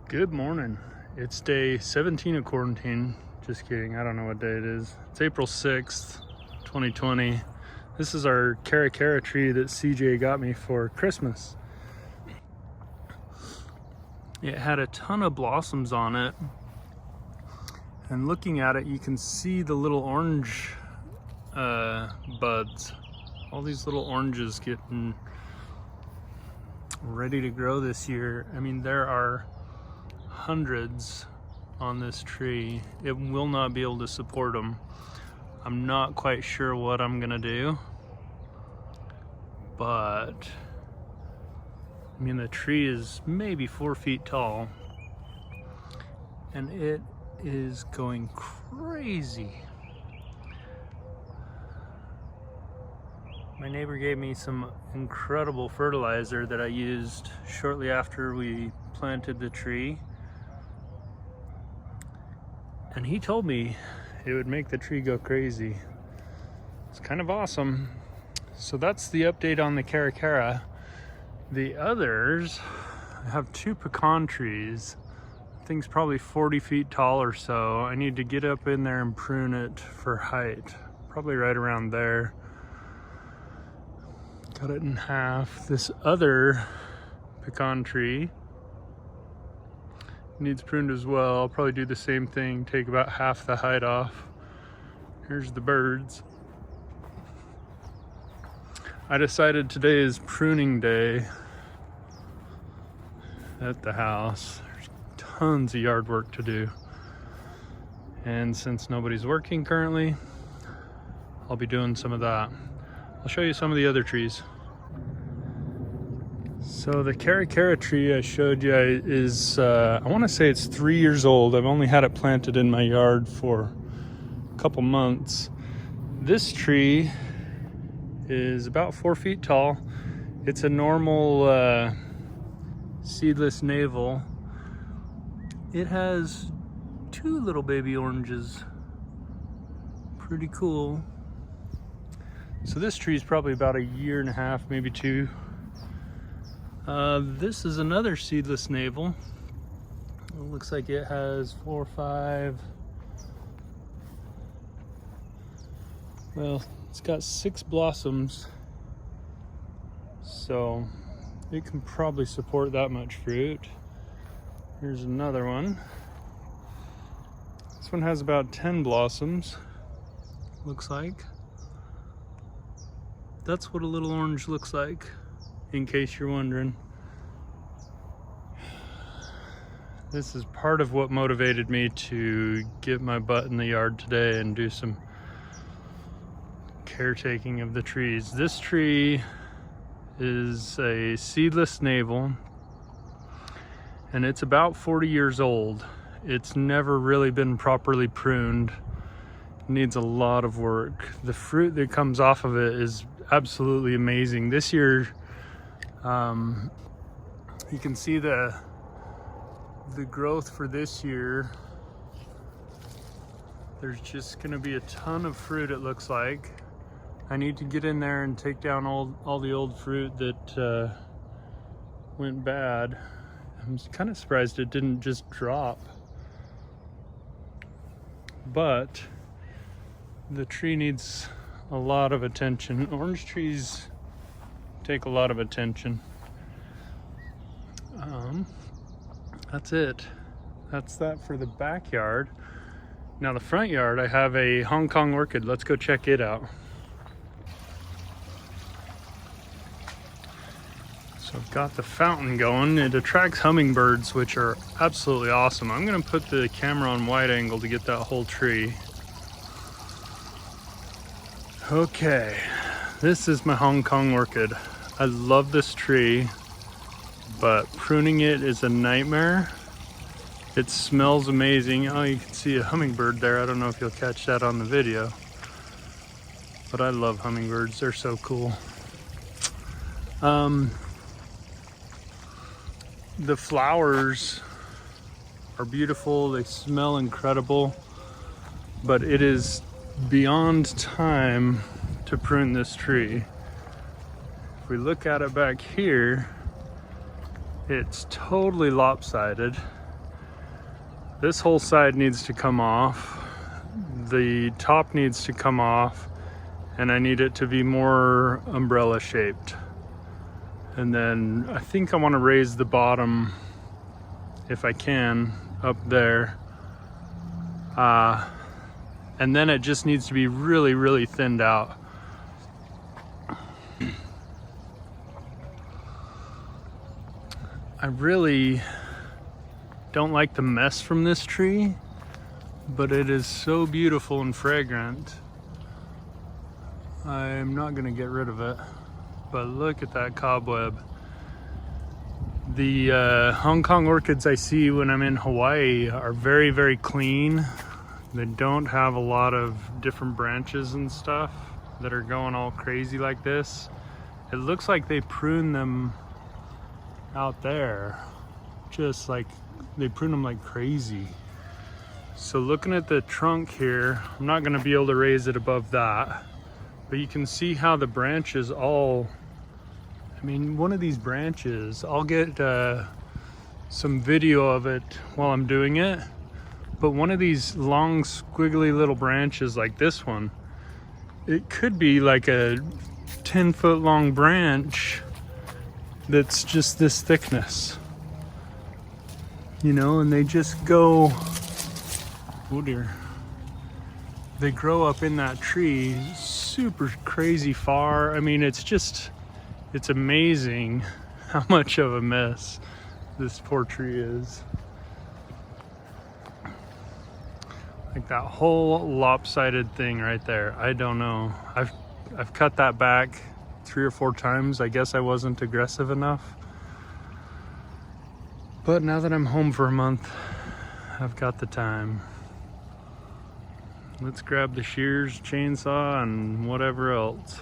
Good morning. It's day 17 of quarantine. Just kidding, I don't know what day it is. It's April 6th, 2020. This is our Cara Cara tree that CJ got me for Christmas. It had a ton of blossoms on it. And looking at it, you can see the little orange buds. All these little oranges getting ready to grow this year. I mean, there are hundreds on this tree. It will not be able to support them. I'm not quite sure what I'm gonna do, but I mean, the tree is maybe 4 feet tall and it is going crazy. My neighbor gave me some incredible fertilizer that I used shortly after we planted the tree. And he told me it would make the tree go crazy. It's kind of awesome. So that's the update on the Cara Cara. The others, I have 2 pecan trees. I think it's probably 40 feet tall or so. I need to get up in there and prune it for height. Probably right around there. Cut it in half. This other pecan tree needs pruned as well. I'll probably do the same thing, take about half the height off. Here's the birds. I decided today is pruning day at the house. There's tons of yard work to do. And since nobody's working currently, I'll be doing some of that. I'll show you some of the other trees. So the Cara Cara tree I showed you is, I want to say it's 3 years old. I've only had it planted in my yard for a couple months. This tree is about 4 feet tall. It's a normal seedless navel. It has 2 little baby oranges. Pretty cool. So this tree is probably about 1.5 years, maybe 2. This is another seedless navel. It looks like it has 4 or 5. Well, it's got 6 blossoms, so it can probably support that much fruit. Here's another one. This one has about 10 blossoms, looks like. That's what a little orange looks like, in case you're wondering. This is part of what motivated me to get my butt in the yard today and do some caretaking of the trees. This tree is a seedless navel and it's about 40 years old. It's never really been properly pruned. It needs a lot of work. The fruit that comes off of it is absolutely amazing. This year, you can see the growth for this year. There's just gonna be a ton of fruit, it looks like. I need to get in there and take down all the old fruit that went bad. I'm kind of surprised it didn't just drop. But the tree needs a lot of attention. Orange trees take a lot of attention. That's it. That's that for the backyard. Now the front yard, I have a Hong Kong orchid. Let's go check it out. So I've got the fountain going. It attracts hummingbirds, which are absolutely awesome. I'm gonna put the camera on wide angle to get that whole tree. Okay, this is my Hong Kong orchid. I love this tree, but pruning it is a nightmare. It smells amazing. Oh, you can see a hummingbird there. I don't know if you'll catch that on the video, but I love hummingbirds. They're so cool. The flowers are beautiful. They smell incredible, but it is beyond time to prune this tree. If we look at it back here, it's totally lopsided. This whole side needs to come off. The top needs to come off, and I need it to be more umbrella shaped. And then I think I want to raise the bottom, if I can, up there. And then it just needs to be really, really thinned out. I really don't like the mess from this tree, but it is so beautiful and fragrant. I'm not gonna get rid of it, but look at that cobweb. The Hong Kong orchids I see when I'm in Hawaii are very, very clean. They don't have a lot of different branches and stuff that are going all crazy like this. It looks like they prune them out there, just like they prune them like crazy. So looking at the trunk here, I'm not gonna be able to raise it above that, but you can see how the branches all, I mean, one of these branches, I'll get some video of it while I'm doing it, but one of these long squiggly little branches like this one, it could be like a 10-foot long branch that's just this thickness, you know, and they just go, oh dear, they grow up in that tree super crazy far. I mean, it's just, it's amazing how much of a mess this poor tree is. Like that whole lopsided thing right there, I don't know. I've cut that back 3 or 4 times. I guess I wasn't aggressive enough. But now that I'm home for a month, I've got the time. Let's grab the shears, chainsaw, and whatever else.